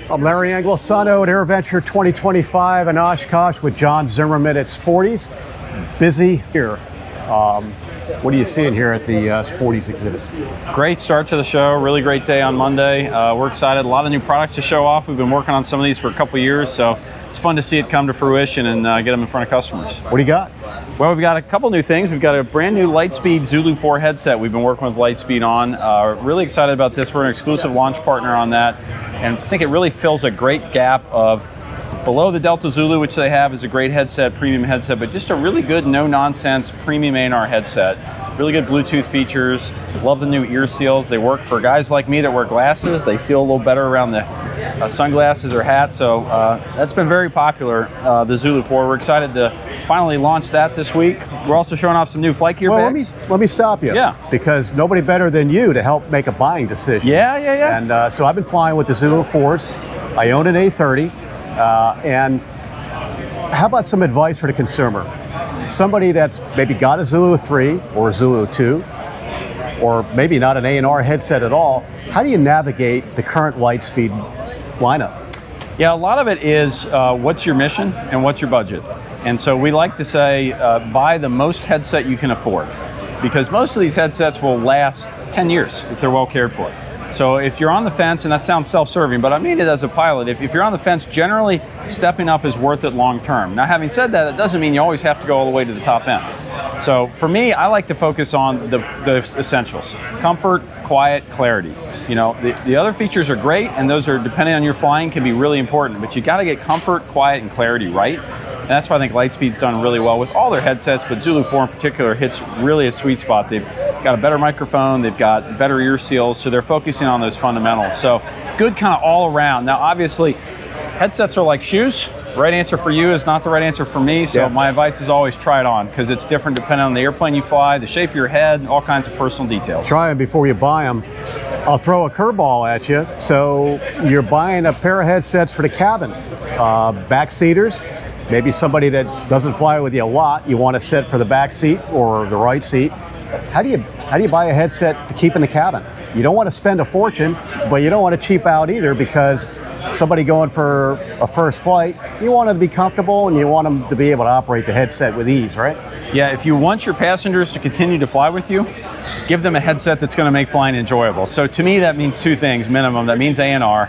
I'm Larry Anglisano at AirVenture 2025 in Oshkosh with John Zimmerman at Sporty's. Busy here. What are you seeing here at the Sporty's exhibit? Great start to the show. Really great day on Monday. We're excited. A lot of new products to show off. We've been working on some of these for a couple years, so it's fun to see it come to fruition and get them in front of customers. What do you got? Well, we've got a couple new things. We've got a brand new Lightspeed Zulu 4 headset we've been working with Lightspeed on. Really excited about this. We're an exclusive launch partner on that, and I think it really fills a great gap of below the Delta Zulu, which they have is a great headset, premium headset, but just a really good, no-nonsense premium A&R headset. Really good Bluetooth features. Love the new ear seals. They work for guys like me that wear glasses. They seal a little better around the sunglasses or hat. So that's been very popular, the Zulu 4. We're excited to finally launch that this week. We're also showing off some new flight gear bags. Let me stop you. Yeah. Because nobody better than you to help make a buying decision. Yeah. And so I've been flying with the Zulu 4s. I own an A30. And how about some advice for the consumer? Somebody that's maybe got a Zulu 3 or a Zulu 2, or maybe not an A&R headset at all. How do you navigate the current Lightspeed lineup? Yeah, a lot of it is what's your mission and what's your budget. And so we like to say buy the most headset you can afford, because most of these headsets will last 10 years if they're well cared for. So if you're on the fence, and that sounds self-serving, but I mean it as a pilot, if you're on the fence, generally stepping up is worth it long term. Now, having said that, it doesn't mean you always have to go all the way to the top end. So for me, I like to focus on the essentials: comfort, quiet, clarity. You know, the other features are great, and those are, depending on your flying, can be really important, but you got to get comfort, quiet, and clarity right. And that's why I think Lightspeed's done really well with all their headsets, but Zulu 4 in particular hits really a sweet spot. They've got a better microphone, they've got better ear seals, so they're focusing on those fundamentals. So good kind of all around. Now, obviously, headsets are like shoes. The right answer for you is not the right answer for me, so my advice is always try it on, because it's different depending on the airplane you fly, the shape of your head, all kinds of personal details. Try them before you buy them. I'll throw a curveball at you. So you're buying a pair of headsets for the cabin, backseaters. Maybe somebody that doesn't fly with you a lot, you want a set for the back seat or the right seat. How do you buy a headset to keep in the cabin? You don't want to spend a fortune, but you don't want to cheap out either, because somebody going for a first flight, you want them to be comfortable and you want them to be able to operate the headset with ease, right? Yeah, if you want your passengers to continue to fly with you, give them a headset that's going to make flying enjoyable. So to me, that means two things minimum. That means A&R.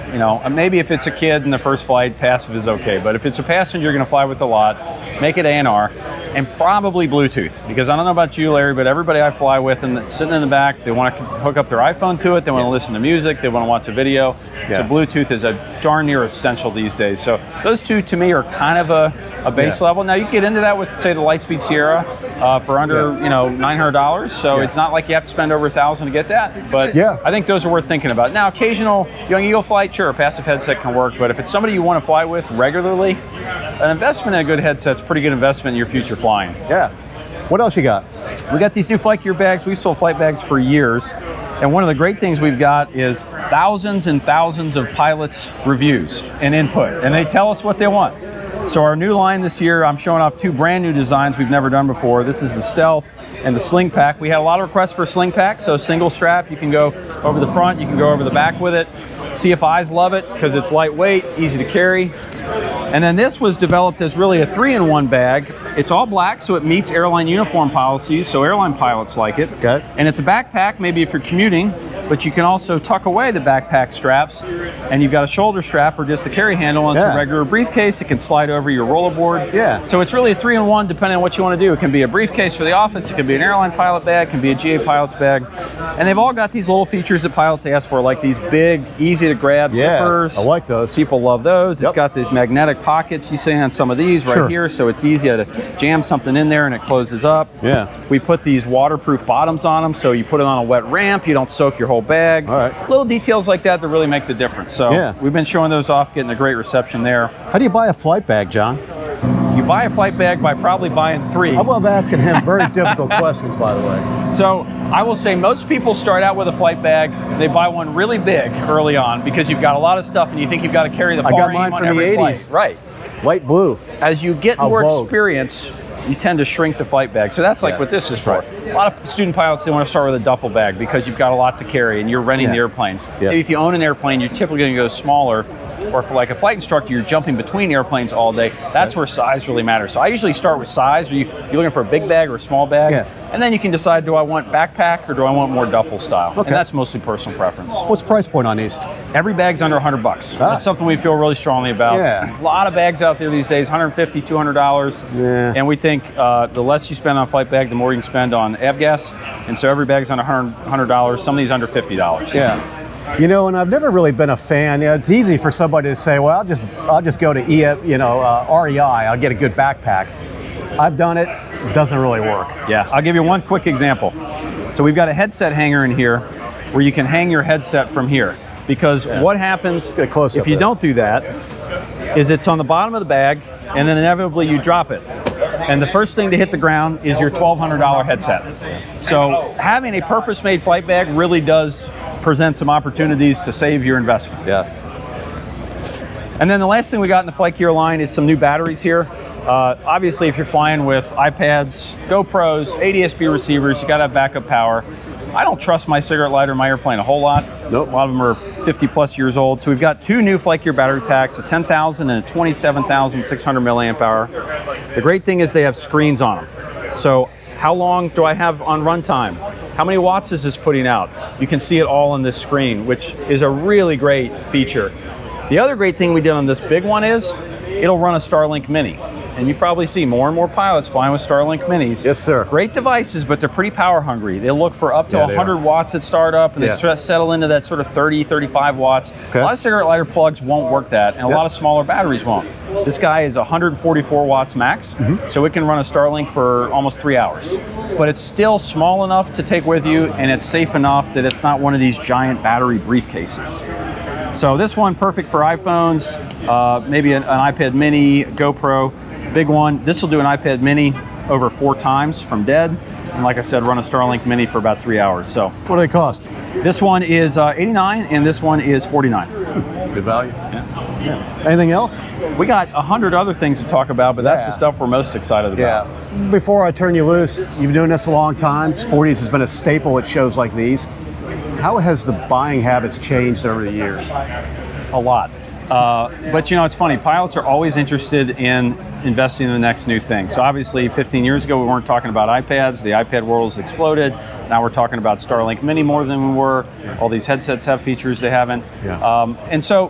You know, maybe if it's a kid in the first flight, passive is okay. But if it's a passenger you're going to fly with a lot, make it A&R, and probably Bluetooth. Because I don't know about you, Larry, but everybody I fly with and that's sitting in the back, they want to hook up their iPhone to it, they want to listen to music, they want to watch a video. So Bluetooth is a darn near essential these days. So those two to me are kind of a base level. Now you can get into that with, say, the Lightspeed Sierra for under $900. So it's not like you have to spend over $1,000 to get that. But I think those are worth thinking about. Now, occasional Young Eagle flight, sure, a passive headset can work. But if it's somebody you want to fly with regularly, an investment in a good headset's a pretty good investment in your future flying. Yeah. What else you got? We got these new flight gear bags. We've sold flight bags for years. And one of the great things we've got is thousands and thousands of pilots' reviews and input. And they tell us what they want. So our new line this year, I'm showing off two brand new designs we've never done before. This is the Stealth and the Sling Pack. We had a lot of requests for a Sling Pack, so single strap. You can go over the front, you can go over the back with it. CFIs love it because it's lightweight, easy to carry. And then this was developed as really a 3-in-1 bag. It's all black, so it meets airline uniform policies, so airline pilots like it. Okay. And it's a backpack, maybe if you're commuting, but you can also tuck away the backpack straps, and you've got a shoulder strap or just a carry handle, and it's a regular briefcase. It can slide over your rollerboard. Yeah. So it's really a 3-in-1 depending on what you want to do. It can be a briefcase for the office, it can be an airline pilot bag, it can be a GA pilot's bag. And they've all got these little features that pilots ask for, like these big, easy to grab zippers. I like those. People love those. It's got these magnetic pockets you see on some of these right here, so it's easy to jam something in there and it closes up. Yeah. We put these waterproof bottoms on them, so you put it on a wet ramp, you don't soak your whole bag. All right. Little details like that really make the difference. So we've been showing those off, getting a great reception there. How do you buy a flight bag, John? You buy a flight bag by probably buying 3. I love asking him very difficult questions, by the way. So I will say most people start out with a flight bag. They buy one really big early on because you've got a lot of stuff and you think you've got to carry the far I got mine on from every the flight. 80s. Right. Light blue. As you get more experience, you tend to shrink the flight bag. So that's like what this is for. A lot of student pilots, they want to start with a duffel bag because you've got a lot to carry and you're renting the airplane. Maybe if you own an airplane, you're typically going to go smaller. Or for like a flight instructor, you're jumping between airplanes all day. That's where size really matters. So I usually start with size. You're looking for a big bag or a small bag. And then you can decide, do I want backpack or do I want more duffel style? And that's mostly personal preference. What's the price point on these? Every bag's under $100. That's something we feel really strongly about. A lot of bags out there these days, $150, $200. And we think the less you spend on a flight bag, the more you can spend on avgas. And so every bag's under $100. Some of these under $50. You know, and I've never really been a fan. You know, it's easy for somebody to say, well, I'll just go to REI. I'll get a good backpack. I've done it. It doesn't really work. I'll give you one quick example. So we've got a headset hanger in here where you can hang your headset from here. Because what happens if you don't do that is it's on the bottom of the bag and then inevitably you drop it. And the first thing to hit the ground is your $1,200 headset. So having a purpose-made flight bag really does present some opportunities to save your investment. And then the last thing we got in the flight gear line is some new batteries here. Obviously, if you're flying with iPads, GoPros, ADS-B receivers, you got to have backup power. I don't trust my cigarette lighter in my airplane a whole lot. A lot of them are 50 plus years old. So we've got two new flight gear battery packs, a 10,000 and a 27,600 milliamp hour. The great thing is they have screens on them. So how long do I have on runtime? How many watts is this putting out? You can see it all on this screen, which is a really great feature. The other great thing we did on this big one is it'll run a Starlink Mini. And you probably see more and more pilots flying with Starlink Minis. Yes, sir. Great devices, but they're pretty power hungry. They look for up to 100 watts at startup, and they settle into that sort of 30, 35 watts. A lot of cigarette lighter plugs won't work that, and a lot of smaller batteries won't. This guy is 144 watts max, so it can run a Starlink for almost 3 hours. But it's still small enough to take with you, and it's safe enough that it's not one of these giant battery briefcases. So this one, perfect for iPhones, maybe an iPad mini, GoPro. Big one. This will do an iPad mini over 4 times from dead. And like I said, run a Starlink Mini for about 3 hours. So what do they cost? This one is $89 and this one is $49. Good value. Anything else? We got 100 other things to talk about, but that's the stuff we're most excited about. Before I turn you loose, you've been doing this a long time. Sporty's has been a staple at shows like these. How has the buying habits changed over the years? A lot. But you know, it's funny, pilots are always interested in investing in the next new thing. So obviously 15 years ago, we weren't talking about iPads. The iPad world has exploded. Now we're talking about Starlink Mini more than we were. All these headsets have features they haven't. And so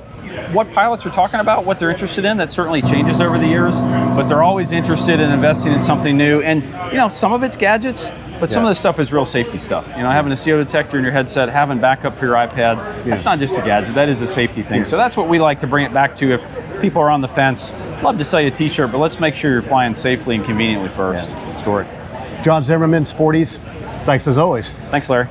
what pilots are talking about, what they're interested in, that certainly changes over the years, but they're always interested in investing in something new. And you know, some of it's gadgets, but some of the stuff is real safety stuff. You know, having a CO detector in your headset, having backup for your iPad, that's not just a gadget, that is a safety thing. So that's what we like to bring it back to if people are on the fence. Love to sell you a t-shirt, but let's make sure you're flying safely and conveniently first. Story. John Zimmerman, Sporty's, thanks as always. Thanks, Larry.